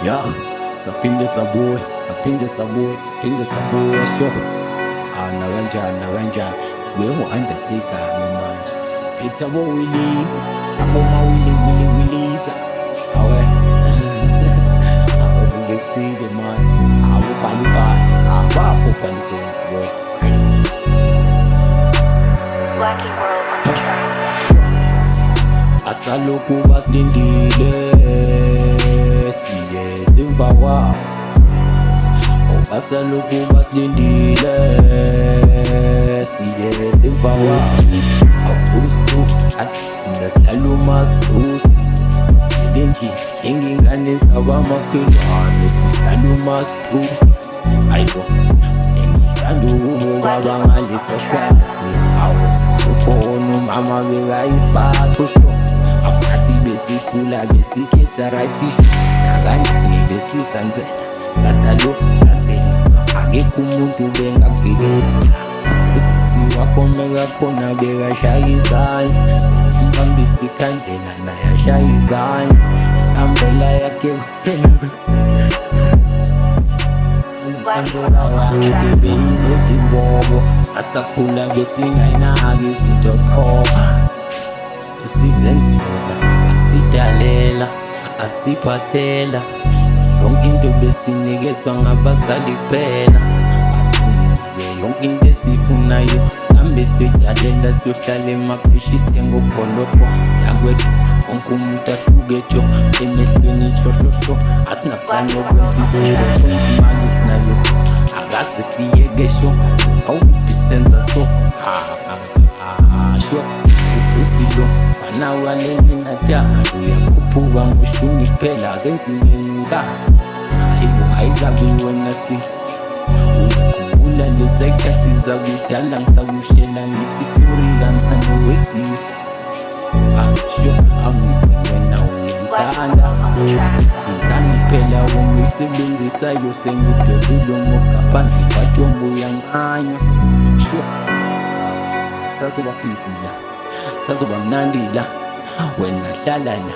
Yeah, sapinde sabuwe, sapinde sabuwe, sapinde sabuwe sure. Na kanjani sibuye ngo-undertaker manje siphethe abo-Willie, aboma-Willie awe abobekisile mani abophalibhali abaphophalikonsi boy. Blackie World on the track. Asalokhu basilindile siye simva kwabo. Asalokhu basilindile siye simva kwabo. Awutusi athi thina sihlala umasitusi sikhule nje njengengane zakwamakhelwane sihlala umasitusi. Hayibo engithanda ukubuka bangalesa sikhathi awu ukhona umama bekayisiphatho sho abaphathi besikhula besikhetha right nakanjani besizanzela satha lokhu sathela akekho umuntu bengakuvikela usisi wakho mekakhona bekashaya izandla besimbambisa ikhandlela naye ashaya izandla i-umbrella yakhe beyinezibobo asakhula besingayinaki izinto qhoba usizenzela asidalela asiphathela yonke into besinikezwa ngabazali kuphela asinike yonke into esifunayo sambe siyodalela siyohlala emapheshi sitengobholokho sitakwethu wonke umuntu asukejo emehlweni tshoshosho asinaplani yokwenza izinto konke imali sinayo akaze siyekesho awuphi senza so sure uphusilo fana waleni natala uyakhuphuka ngoshuni kuphela akenziwe ngani hayibo ayikabi wena sisi uyakhumbula lezayikhathi zakudala ngisakushela ngithi sori kancane wesisi sure angithi wena uyangithanda ingane phela wena uyisebenzisayo sengidwebile ngokaphandle kwathombo uyanqanywa sure sazoba busy la sazoba mnandi la wena hlala la